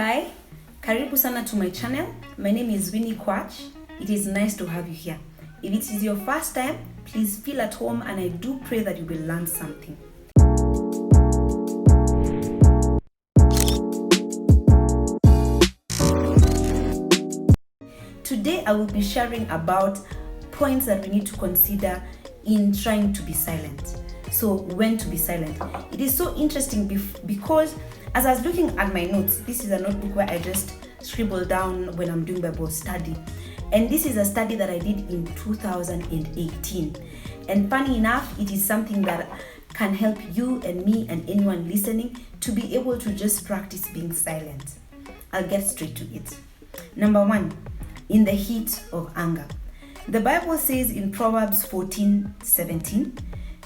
Hi, karibu sana to my channel. My name is Winnie Kwach. It is nice to have you here. If it is your first time, please feel at home, and I do pray that you will learn something. Today I will be sharing about points that we need to consider in trying to be silent. So when to be silent. It is so interesting because as I was looking at my notes, this is a notebook where I just scribble down when I'm doing Bible study. And this is a study that I did in 2018. And funny enough, it is something that can help you and me and anyone listening to be able to just practice being silent. I'll get straight to it. Number 1, in the heat of anger. The Bible says in Proverbs 14:17,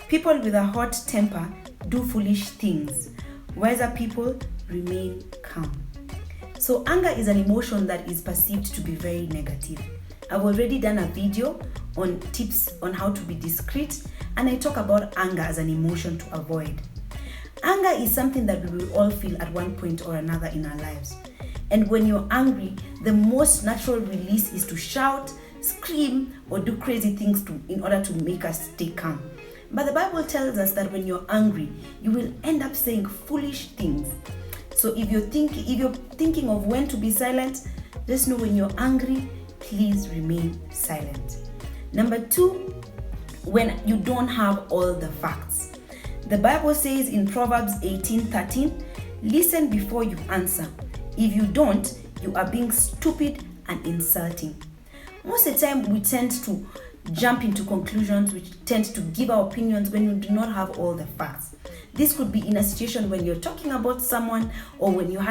people with a hot temper do foolish things. Wiser people remain calm. So anger is an emotion that is perceived to be very negative. I've already done a video on tips on how to be discreet, and I talk about anger as an emotion to avoid. Anger is something that we will all feel at one point or another in our lives. And when you're angry, the most natural release is to shout, scream, or do crazy things in order to make us stay calm. But the Bible tells us that when you're angry, you will end up saying foolish things. So if you're thinking of when to be silent, just know when you're angry, please remain silent. Number 2, when you don't have all the facts. The Bible says in Proverbs 18:13, listen before you answer. If you don't, you are being stupid and insulting. Most of the time, we tend to jump into conclusions, we tend to give our opinions when you do not have all the facts. This could be in a situation when you're talking about someone, or when you've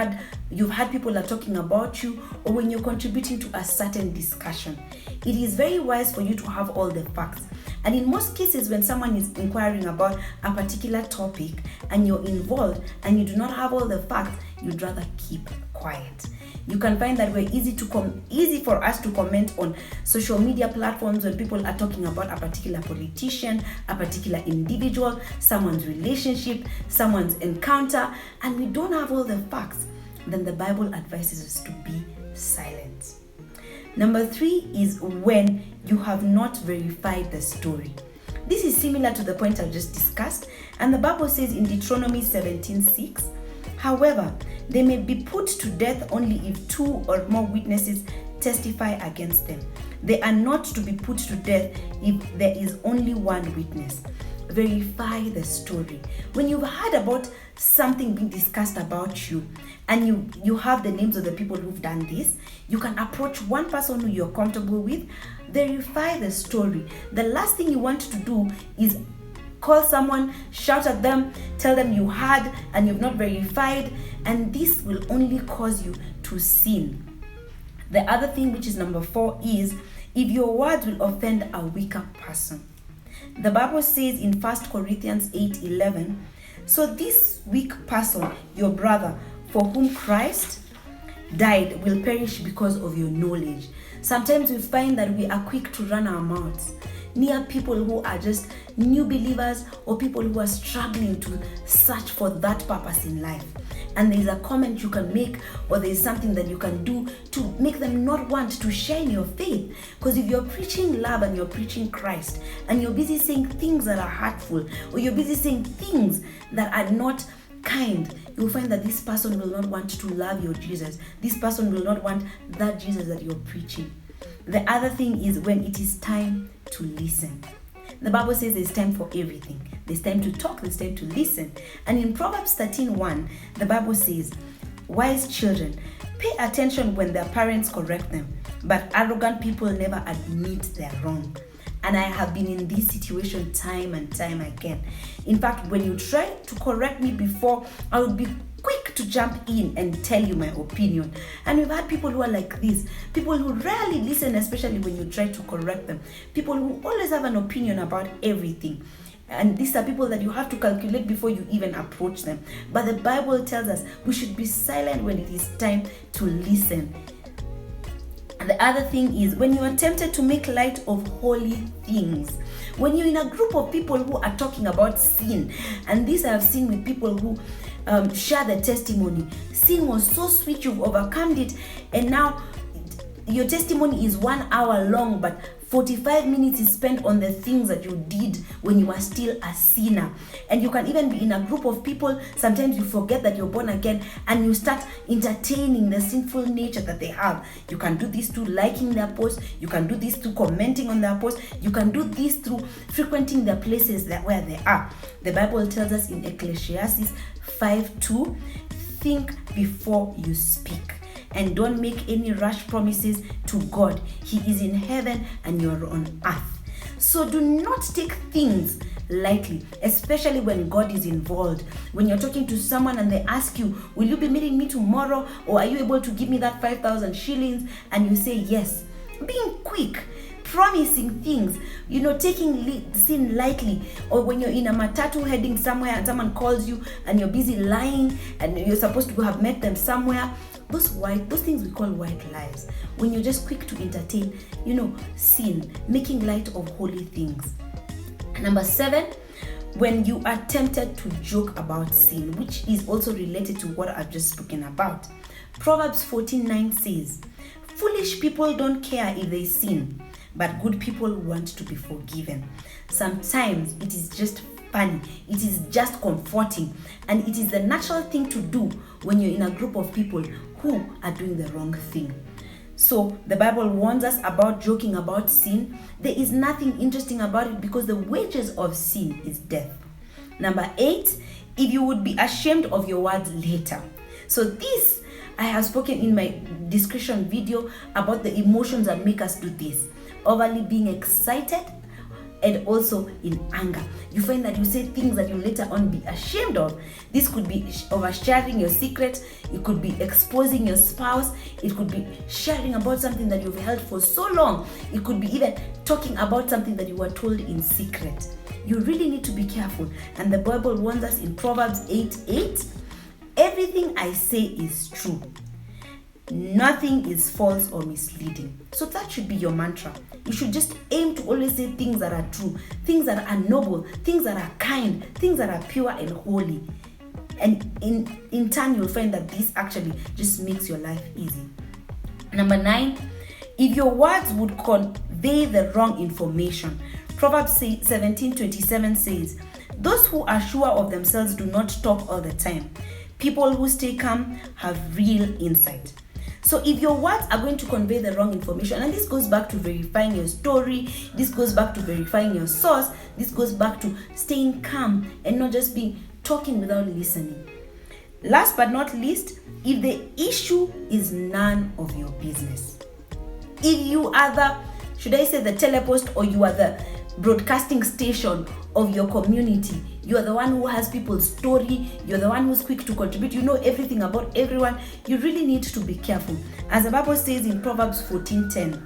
had people are talking about you, or when you're contributing to a certain discussion. It is very wise for you to have all the facts. And in most cases, when someone is inquiring about a particular topic and you're involved and you do not have all the facts, you'd rather keep quiet. You can find that we're easy for us to comment on social media platforms when people are talking about a particular politician, a particular individual, someone's relationship, someone's encounter, and we don't have all the facts. Then the Bible advises us to be silent. Number 3 is when you have not verified the story. This is similar to the point I just discussed, and the Bible says in Deuteronomy 17:6, however, they may be put to death only if 2 or more witnesses testify against them. They are not to be put to death if there is only one witness. Verify the story. When you've heard about something being discussed about you, and you have the names of the people who've done this, you can approach one person who you're comfortable with, verify the story. The last thing you want to do is call someone, shout at them, tell them you had and you've not verified, and this will only cause you to sin. The other thing, which is number 4, is if your words will offend a weaker person. The Bible says in 1 Corinthians 8:11, so this weak person, your brother, for whom Christ died, will perish because of your knowledge. Sometimes we find that we are quick to run our mouths near people who are just new believers, or people who are struggling to search for that purpose in life. And there's a comment you can make, or there's something that you can do to make them not want to share in your faith. Because if you're preaching love and you're preaching Christ, and you're busy saying things that are hurtful, or you're busy saying things that are not kind, you'll find that this person will not want to love your Jesus. This person will not want that Jesus that you're preaching. The other thing is when it is time to listen. The Bible says there's time for everything. There's time to talk, there's time to listen. And in Proverbs 13:1, the Bible says, wise children pay attention when their parents correct them, but arrogant people never admit they're wrong. And I have been in this situation time and time again. In fact, when you try to correct me before, I would be quick to jump in and tell you my opinion. And we've had people who are like this, people who rarely listen, especially when you try to correct them, people who always have an opinion about everything. And these are people that you have to calculate before you even approach them. But the Bible tells us we should be silent when it is time to listen. And the other thing is when you are tempted to make light of holy things. When you're in a group of people who are talking about sin, and this I have seen with people who share the testimony. Sin was so sweet, you've overcome it, and now your testimony is 1 hour long, but 45 minutes is spent on the things that you did when you were still a sinner. And you can even be in a group of people. Sometimes you forget that you're born again and you start entertaining the sinful nature that they have. You can do this through liking their posts. You can do this through commenting on their posts. You can do this through frequenting the places where they are. The Bible tells us in Ecclesiastes 5:2, think before you speak. And don't make any rash promises to God. He is in heaven and you're on earth. So do not take things lightly, especially when God is involved. When you're talking to someone and they ask you, will you be meeting me tomorrow? Or are you able to give me that 5,000 shillings? And you say yes. Being quick, promising things, taking sin lightly. Or when you're in a matatu heading somewhere and someone calls you and you're busy lying and you're supposed to have met them somewhere. Those things we call white lies. When you're just quick to entertain, sin, making light of holy things. Number 7, when you are tempted to joke about sin, which is also related to what I've just spoken about. Proverbs 14:9 says, foolish people don't care if they sin, but good people want to be forgiven. Sometimes it is just funny, it is just comforting, and it is the natural thing to do when you're in a group of people who are doing the wrong thing. So the Bible warns us about joking about sin. There is nothing interesting about it because the wages of sin is death. Number 8, if you would be ashamed of your words later. So this, I have spoken in my discretion video about the emotions that make us do this. Overly being excited, and also in anger. You find that you say things that you later on be ashamed of. This could be oversharing your secret. It could be exposing your spouse. It could be sharing about something that you've held for so long. It could be even talking about something that you were told in secret. You really need to be careful. And the Bible warns us in Proverbs 8:8, everything I say is true. Nothing is false or misleading. So that should be your mantra. You should just aim to always say things that are true, things that are noble, things that are kind, things that are pure and holy. And in turn, you'll find that this actually just makes your life easy. Number 9, if your words would convey the wrong information. Proverbs 17:27 says, those who are sure of themselves do not talk all the time. People who stay calm have real insight. So if your words are going to convey the wrong information, and this goes back to verifying your story, this goes back to verifying your source, this goes back to staying calm and not just talking without listening. Last but not least, if the issue is none of your business. If you are the telepost, or you are the broadcasting station of your community, you are the one who has people's story, you're the one who's quick to contribute, you know everything about everyone, you really need to be careful. As the Bible says in Proverbs 14:10,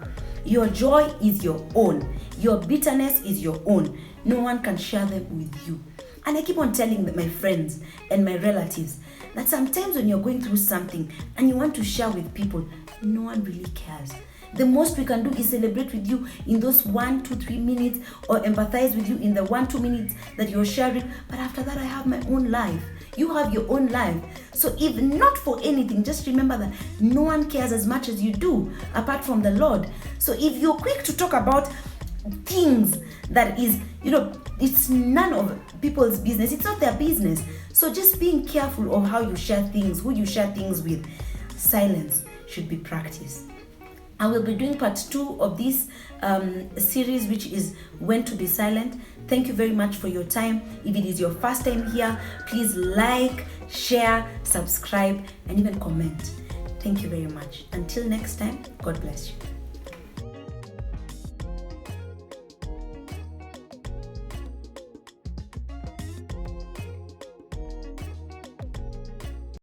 your joy is your own, your bitterness is your own, no one can share them with you. And I keep on telling my friends and my relatives that sometimes when you're going through something and you want to share with people, no one really cares. The most we can do is celebrate with you in those 1, 2, 3 minutes, or empathize with you in the 1, 2 minutes that you're sharing. But after that, I have my own life. You have your own life. So if not for anything, just remember that no one cares as much as you do apart from the Lord. So if you're quick to talk about things that is, it's none of people's business. It's not their business. So just being careful of how you share things, who you share things with. Silence should be practiced. I will be doing part 2 of this series, which is when to be silent. Thank you very much for your time. If it is your first time here, please like, share, subscribe, and even comment. Thank you very much. Until next time, God bless you.